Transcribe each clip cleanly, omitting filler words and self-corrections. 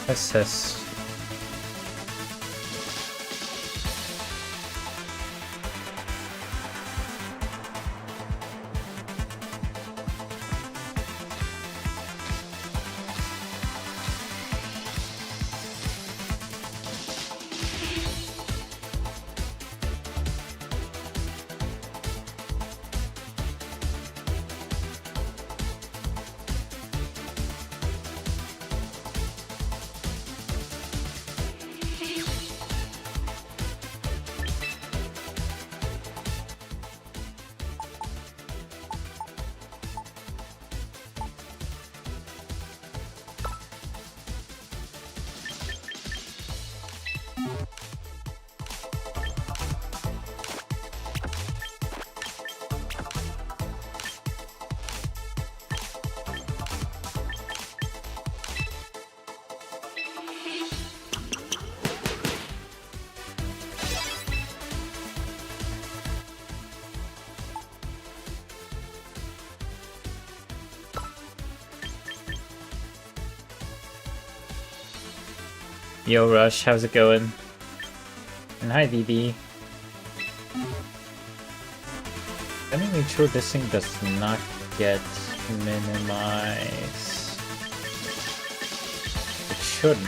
Assess. Yo Rush, how's it going? And hi VB. Let me make sure this thing does not get minimized. It shouldn't.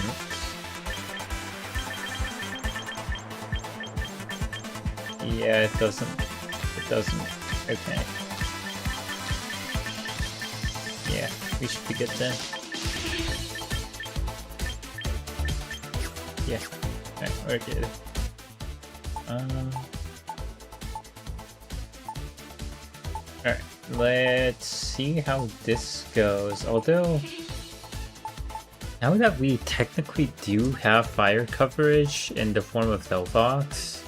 Yeah, it doesn't. It doesn't. Okay. Yeah, we should be good then. Yeah, alright, we're good. Alright, let's see how this goes. Although, now that we technically do have fire coverage in the form of Velvox,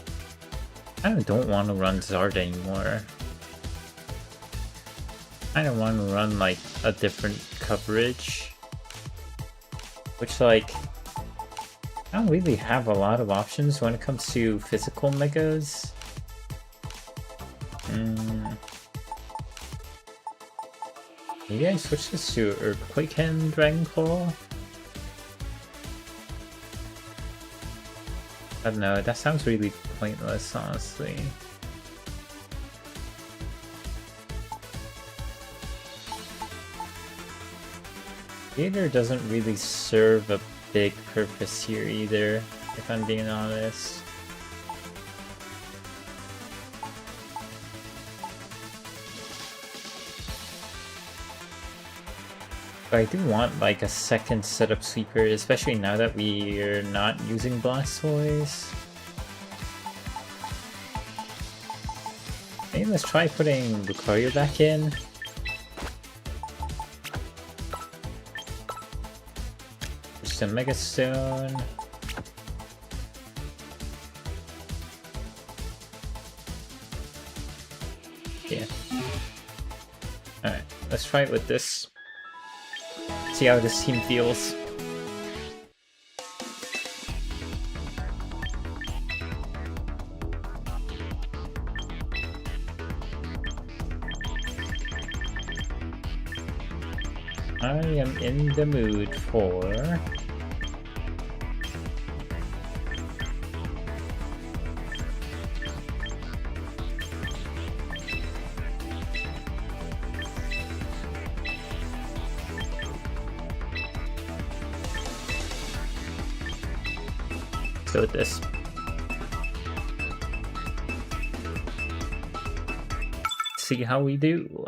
I don't want to run Zard anymore. I don't want to run like a different coverage, which like, I don't really have a lot of options when it comes to physical megas. Maybe I switch this to Earthquake and Dragon Claw? I don't know, that sounds really pointless, honestly. Gator doesn't really serve a big purpose here either, if I'm being honest. But I do want like a second setup sweeper, especially now that we're not using Blastoise. Maybe let's try putting Lucario back in. A Mega Stone. Yeah. Alright, let's try it with this. See how this team feels. I am in the mood for go with this. See how we do.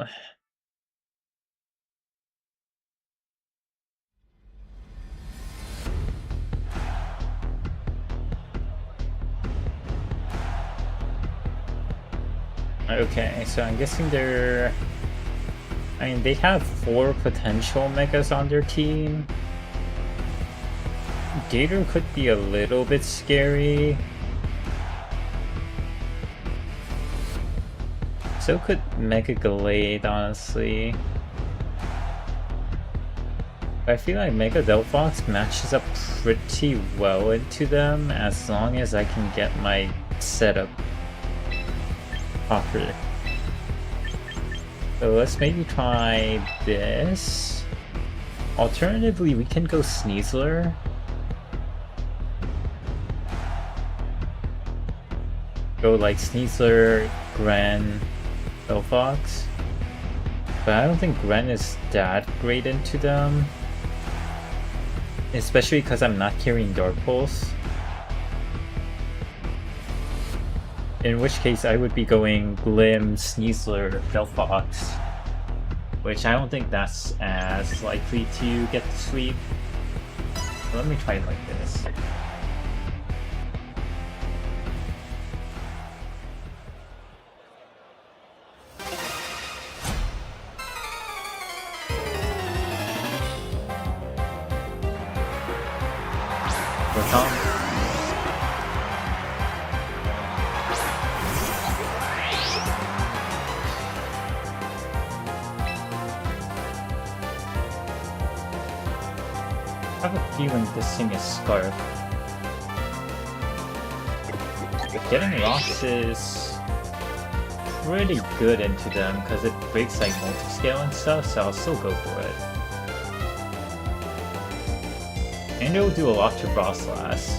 Okay, so I'm guessing they're... I mean, they have 4 potential megas on their team. Gator could be a little bit scary. So could Mega Gallade, honestly. I feel like Mega Delphox matches up pretty well into them as long as I can get my setup properly. So let's maybe try this. Alternatively, we can go Sneasler. go like Sneasler, Gren, Fox. But I don't think Gren is that great into them. Especially because I'm not carrying Dark Pulse. In which case I would be going Glim, Sneasler, Fox. Which I don't think that's as likely to get the sweep. So let me try it like this. I have a feeling this thing is Scarf. But getting rocks is pretty good into them because it breaks like multi-scale and stuff, so I'll still go for it. And it will do a lot to Broslas.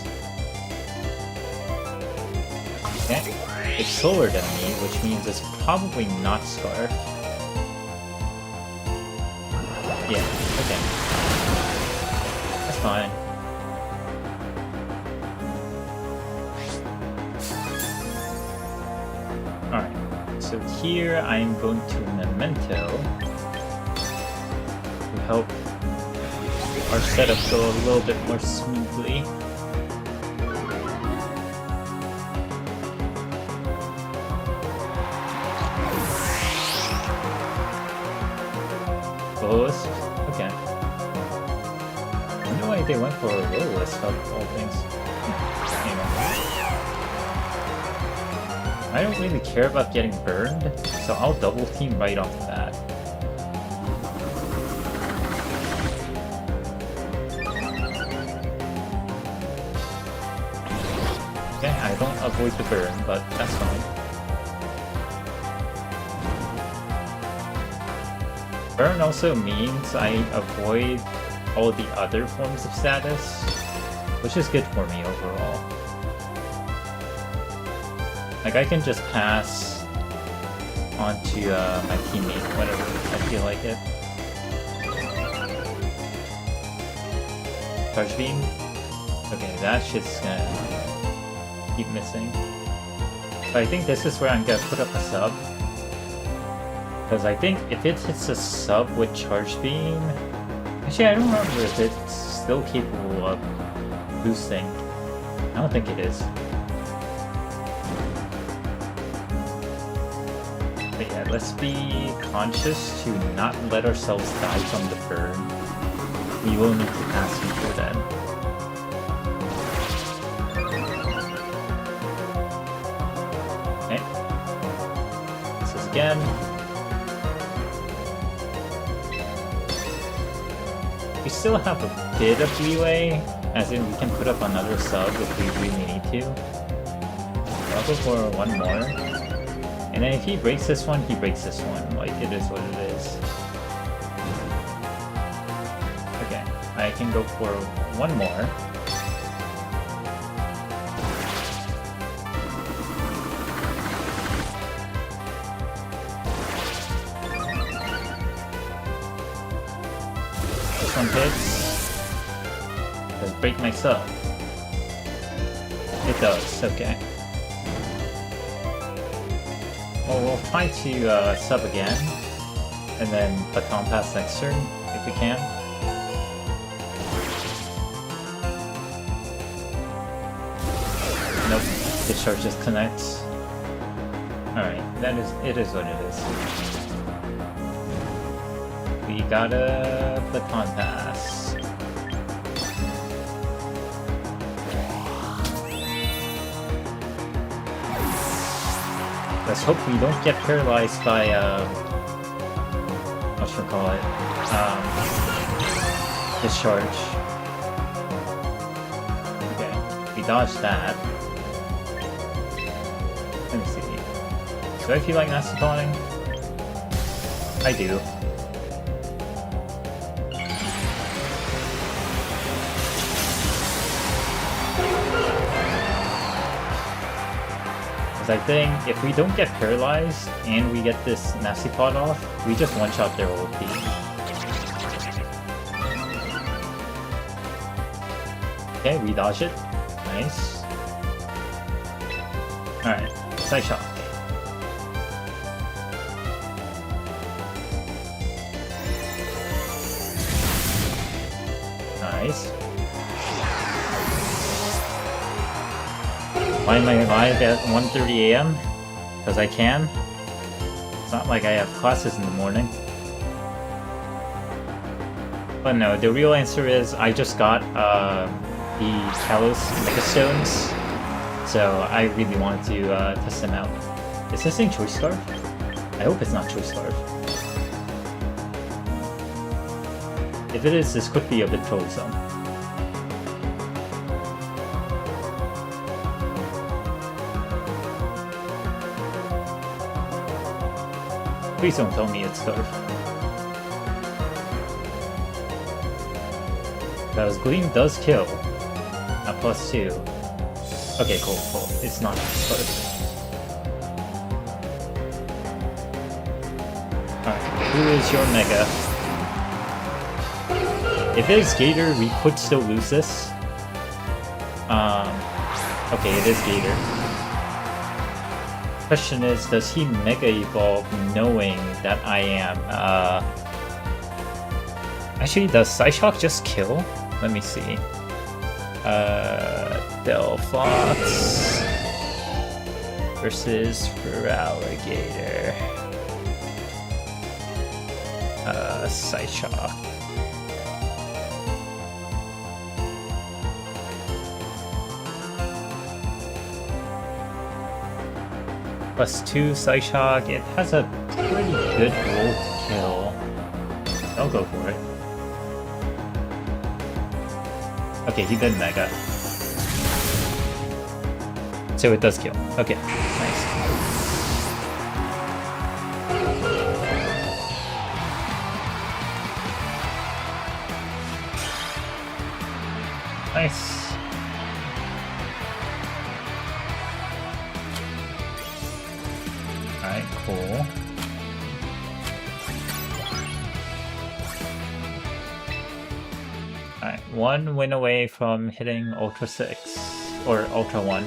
Okay. It's slower than me, which means it's probably not Scarf. Yeah, okay. That's fine. Alright, so here I'm going to Memento to help our setup go a little bit more smoothly. Lowest? Okay. I wonder why they went for a lowest of all things. Anyway. I don't really care about getting burned, so I'll double team right off the bat. Okay, I don't avoid the burn, but that's fine. Burn also means I avoid all the other forms of status, which is good for me overall. Like, I can just pass onto my teammate whenever I feel like it. Charge Beam? Okay, that shit's gonna keep missing. But I think this is where I'm gonna put up a sub. Because I think if it hits a sub with Charge Beam... Actually, I don't remember if it's still capable of boosting. I don't think it is. But yeah, let's be conscious to not let ourselves die from the burn. We will need to pass before then. Okay. This is again. We still have a bit of leeway, as in we can put up another sub if we really need to. I'll go for one more. And then if he breaks this one, he breaks this one. Like, it is what it is. Okay, I can go for one more. This one hits. Does it break my sub? It does, okay. Well, we'll try to sub again, and then Baton Pass next turn, if we can. Nope, Discharge just connects. Alright, it is what it is. We got a Baton Pass. Let's hope we don't get paralyzed by, what should we call it? Discharge. Okay, we dodged that. Let me see. Do I feel like Macedoning? I do. Because I think if we don't get paralyzed and we get this nasty pot off, we just one-shot their whole team. Okay, we dodge it. Nice. Alright, Side Shock. Nice. Why am I live at 1:30 AM? Because I can. It's not like I have classes in the morning. But no, the real answer is I just got the Kalos Megastones, so I really wanted to test them out. Is this thing Choice Scarf? I hope it's not Choice Scarf. If it is, this could be a bit troublesome. Please don't tell me it's Scarf. Because Gleam does kill. At +2. Okay, cool. It's not Scarf. Alright, who is your Mega? If it is Gator, we could still lose this. Okay, it is Gator. Question is, does he Mega Evolve knowing that I am? Actually, does Psyshock just kill? Let me see. Delphox versus Feraligatr. Psyshock. +2 Psyshock. It has a pretty good roll to kill. I'll go for it. Okay, he did Mega. So it does kill. Okay, nice. Nice. Alright, cool. Alright, one win away from hitting Ultra 6. Or Ultra 1.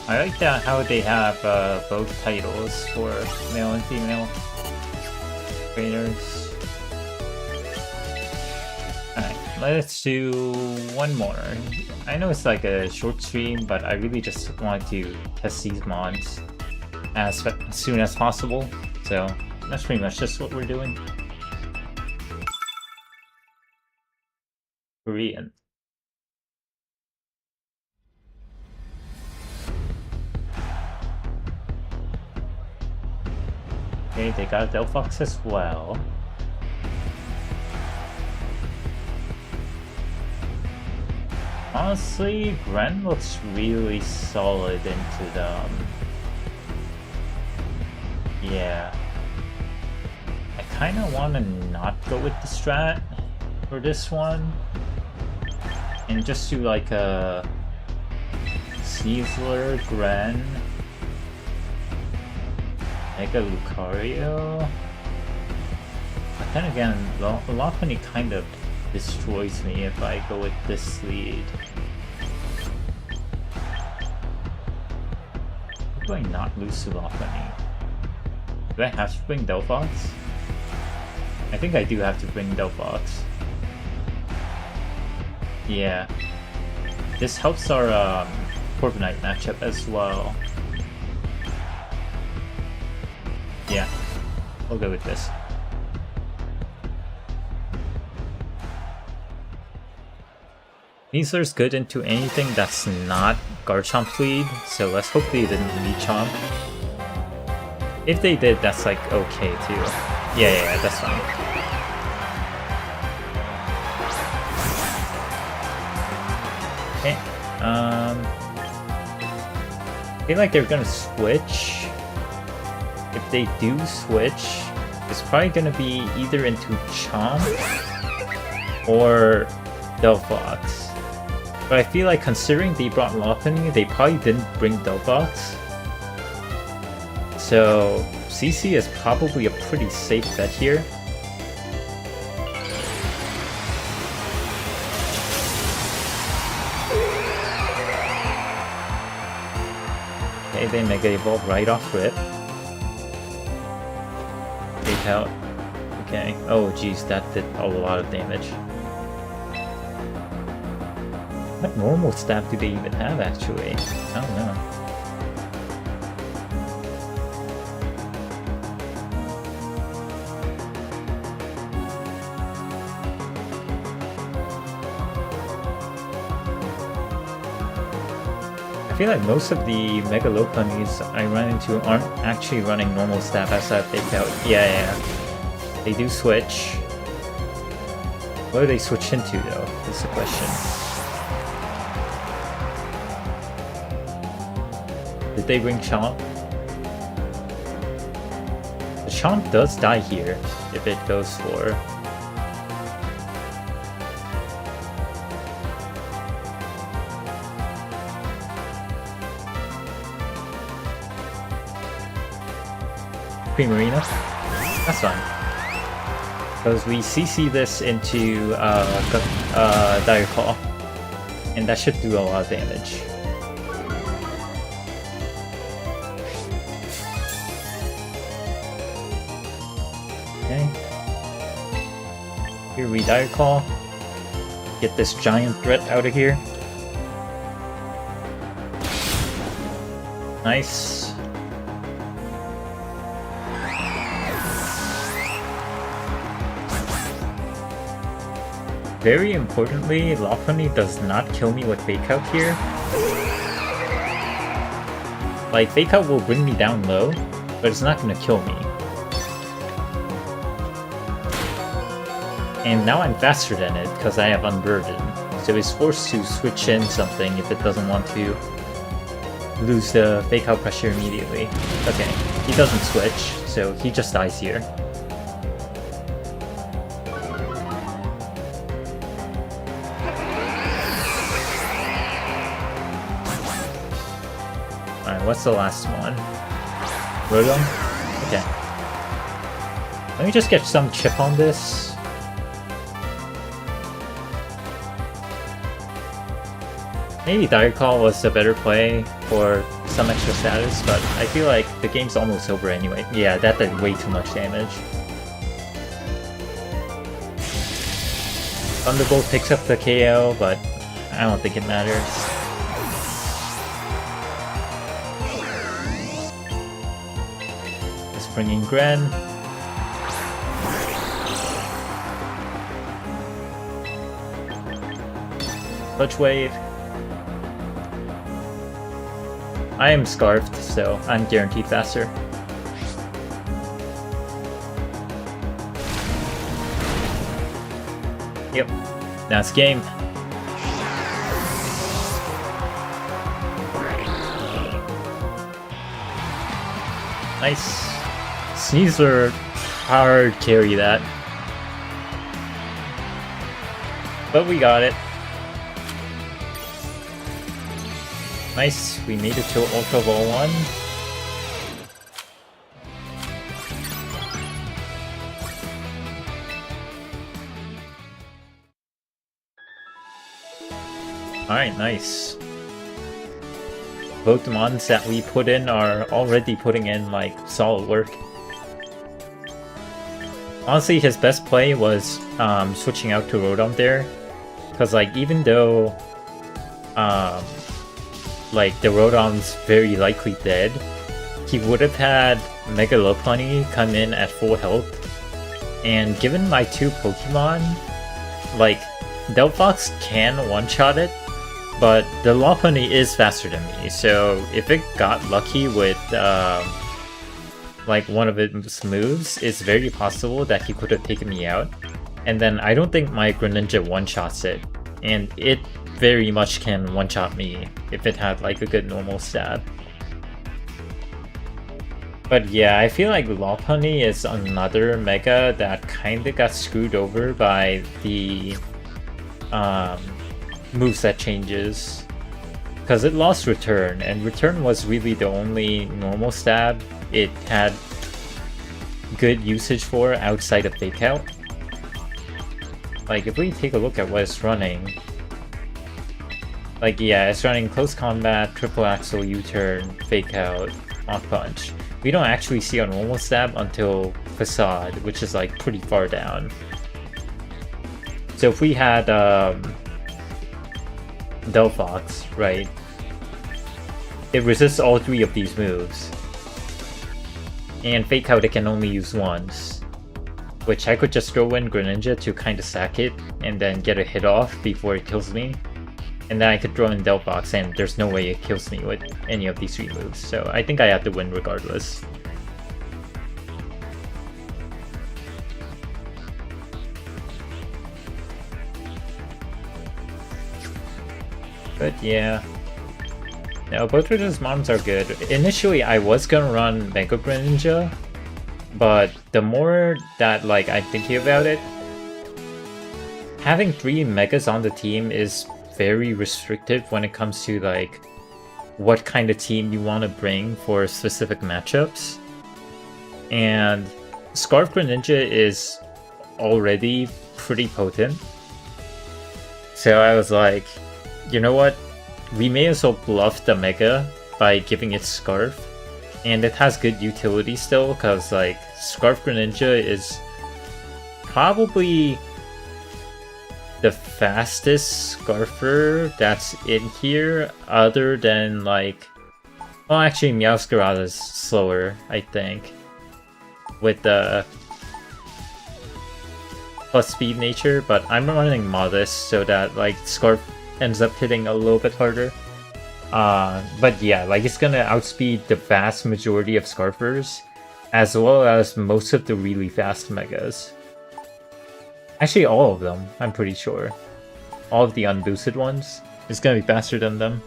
I like that how they have both titles for male and female trainers. Alright, let's do one more. I know it's like a short stream, but I really just want to test these mods as soon as possible. So that's pretty much just what we're doing. Korean. Okay, they got Delphox as well. Honestly, Gren looks really solid into them. Yeah. I kinda wanna not go with the strat for this one. And just do like a Caesar, Gren, Mega Lucario. But then again, Lopunny kind of destroys me if I go with this lead. How do I not lose to Lopunny? Do I have to bring Delphox? I think I do have to bring Delphox. Yeah. This helps our Corviknight matchup as well. Yeah, I'll go with this. Weasler's good into anything that's not Garchomp lead, so let's hope they didn't Lechomp. If they did, that's like okay too. Yeah, that's fine. Okay, feel like they're gonna switch. If they do switch, it's probably gonna be either into Chomp or Delphox. But I feel like considering they brought Lopunny, they probably didn't bring Delphox. So CC is probably a pretty safe bet here. Okay, they Mega Evolve right off rip. Take out. Okay. Oh geez, that did a lot of damage. What normal stab do they even have actually? I don't know. I feel like most of the Mega Lopunnies I run into aren't actually running normal stab outside of Fake Out. Yeah. They do switch. What do they switch into though, is the question. Did they bring Chomp? The Chomp does die here if it goes for. Primarina? That's fine. Because we CC this into Dire Claw. And that should do a lot of damage. Okay. Here we Dire Claw. Get this giant threat out of here. Nice. Very importantly, Lopunny does not kill me with Fake Out here. Like, Fake Out will bring me down low, but it's not gonna kill me. And now I'm faster than it, because I have Unburden. So it's forced to switch in something if it doesn't want to lose the Fake Out pressure immediately. Okay, he doesn't switch, so he just dies here. Alright, what's the last one? Rotom? Okay. Let me just get some chip on this. Maybe Dire Claw was a better play for some extra status, but I feel like the game's almost over anyway. Yeah, that did way too much damage. Thunderbolt picks up the KO, but I don't think it matters. Bring in Gren. Clutch Wave. I am Scarfed, so I'm guaranteed faster. Yep, now it's game. Nice. Sneasler hard carry that. But we got it. Nice, we made it to Ultra Ball 1. Alright, nice. Both the mons that we put in are already putting in like solid work. Honestly, his best play was switching out to Rotom there, because like even though like the Rotom's very likely dead, he would have had Mega Lopunny come in at full health, and given my two Pokemon, like Delphox can one-shot it, but the Lopunny is faster than me, so if it got lucky with like one of its moves, it's very possible that he could have taken me out. And then I don't think my Greninja one-shots it, and it very much can one-shot me if it had like a good normal stab. But yeah, I feel like Lopunny is another mega that kinda got screwed over by the moveset changes. Because it lost Return, and Return was really the only normal stab it had good usage for outside of Fake Out. Like, if we take a look at what it's running, like, yeah, it's running Close Combat, Triple Axle, U-Turn, Fake Out, Mach Punch. We don't actually see a normal stab until Facade, which is, like, pretty far down. So if we had, Delphox, right? It resists all three of these moves. And Fake Out it can only use once. Which I could just throw in Greninja to kind of sack it, and then get a hit off before it kills me. And then I could throw in Delphox, and there's no way it kills me with any of these three moves. So I think I have to win regardless. But yeah. No, both of those moms are good. Initially, I was gonna run Mega Greninja, but the more that like I'm thinking about it, having 3 Megas on the team is very restrictive when it comes to like what kind of team you want to bring for specific matchups. And Scarf Greninja is already pretty potent. So I was like, you know what? We may as well bluff the Mega by giving it Scarf. And it has good utility still, because like Scarf Greninja is probably the fastest Scarfer that's in here, other than like... Well, actually Meowscarada is slower, I think, with the plus speed nature, but I'm running Modest so that like Scarf ends up hitting a little bit harder. But yeah, like it's gonna outspeed the vast majority of Scarfers, as well as most of the really fast Megas. Actually, all of them, I'm pretty sure. All of the unboosted ones. It's gonna be faster than them.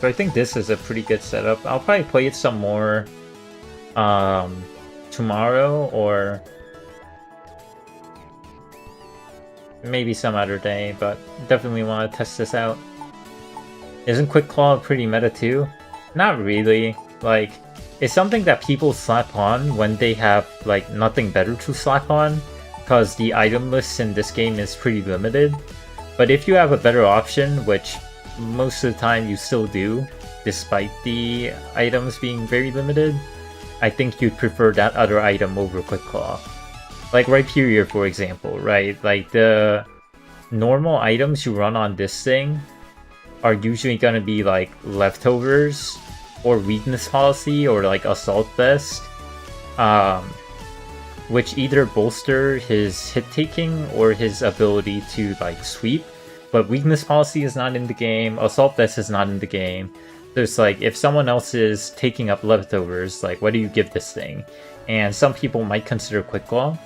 So I think this is a pretty good setup. I'll probably play it some more tomorrow, or maybe some other day, but definitely want to test this out. Isn't Quick Claw pretty meta too? Not really. Like, it's something that people slap on when they have like nothing better to slap on, because the item list in this game is pretty limited. But if you have a better option, which most of the time you still do, despite the items being very limited, I think you'd prefer that other item over Quick Claw. Like Rhyperior, for example, right? Like the normal items you run on this thing are usually going to be like Leftovers, or Weakness Policy, or like Assault Vest, which either bolster his hit-taking or his ability to like sweep. But Weakness Policy is not in the game, Assault Vest is not in the game. So it's like, if someone else is taking up Leftovers, like what do you give this thing? And some people might consider Quick Claw,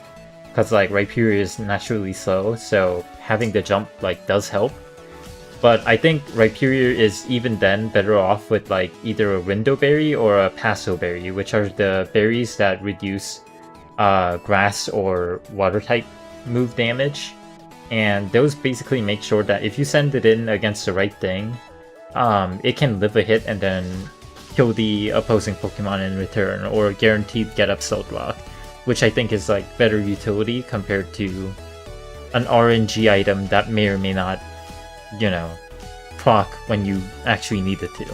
because like Rhyperior is naturally slow, so having the jump like does help. But I think Rhyperior is even then better off with like either a Window Berry or a Passo Berry, which are the berries that reduce grass or water type move damage. And those basically make sure that if you send it in against the right thing, it can live a hit and then kill the opposing Pokemon in return, or guaranteed get up Stealth Rock, which I think is like better utility compared to an RNG item that may or may not, you know, proc when you actually need it to.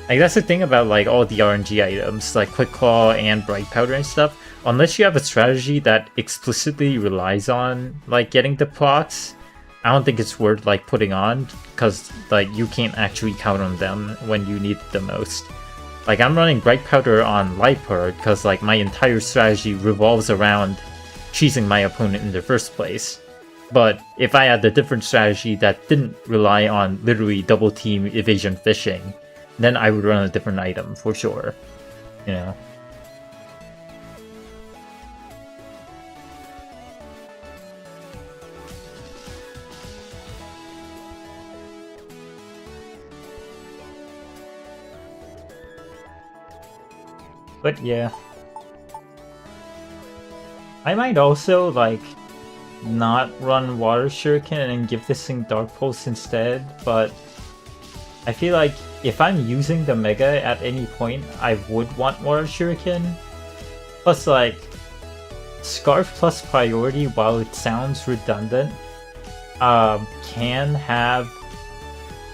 Like that's the thing about like all the RNG items, like Quick Claw and Bright Powder and stuff. Unless you have a strategy that explicitly relies on like getting the procs, I don't think it's worth like putting on, because like you can't actually count on them when you need it the most. Like I'm running Bright Powder on Liepard because like my entire strategy revolves around cheesing my opponent in the first place. But if I had a different strategy that didn't rely on literally double team evasion fishing, then I would run a different item for sure, you know. But yeah. I might also, like, not run Water Shuriken and give this thing Dark Pulse instead, but I feel like if I'm using the Mega at any point, I would want Water Shuriken. Plus, like, Scarf plus priority, while it sounds redundant, can have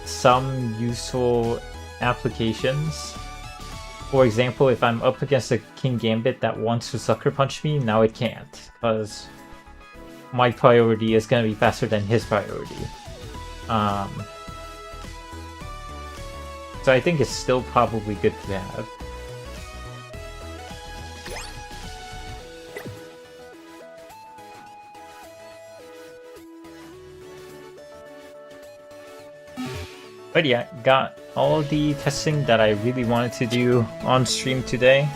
some useful applications. For example, if I'm up against a King Gambit that wants to Sucker Punch me, now it can't, because my priority is going to be faster than his priority. So I think it's still probably good to have. But yeah, got all the testing that I really wanted to do on stream today.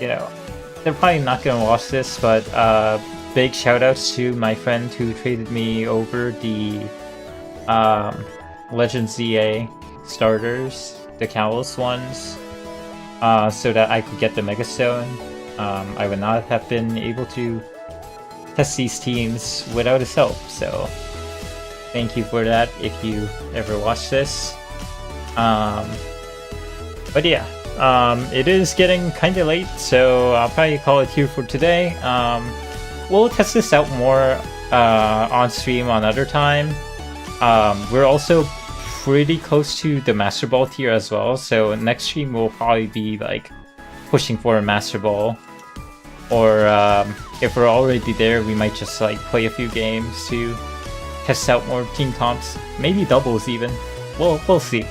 You know, they're probably not gonna watch this, but big shoutouts to my friend who traded me over the Legend ZA starters, the Cowl's ones, so that I could get the Mega Stone. I would not have been able to test these teams without his help, so thank you for that if you ever watch this. But yeah, it is getting kind of late, so I'll probably call it here for today. We'll test this out more on stream on other time. We're also pretty close to the Master Ball tier as well, so next stream will probably be like pushing for a Master Ball. Or if we're already there, we might just like play a few games to test out more team comps, maybe doubles even. We'll see.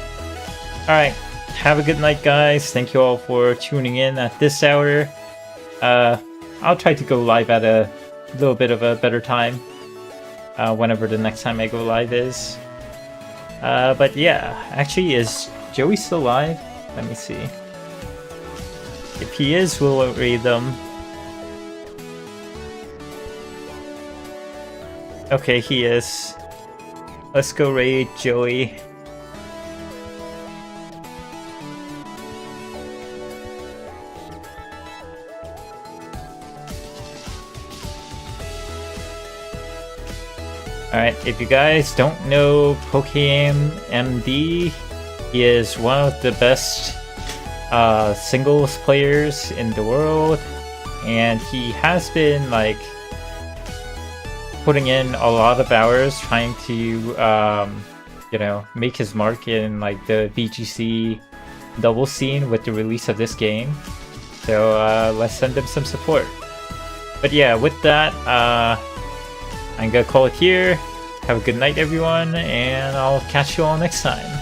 Alright, have a good night guys, thank you all for tuning in at this hour. I'll try to go live at a little bit of a better time, whenever the next time I go live is. But yeah, actually, is Joey still live? Let me see. If he is, we'll raid them. Okay, he is. Let's go raid Joey. Alright, if you guys don't know Pokemon MD, he is one of the best singles players in the world, and he has been like putting in a lot of hours trying to you know, make his mark in like the VGC double scene with the release of this game. So let's send him some support. But yeah, with that, I'm gonna call it here. Have a good night everyone, and I'll catch you all next time.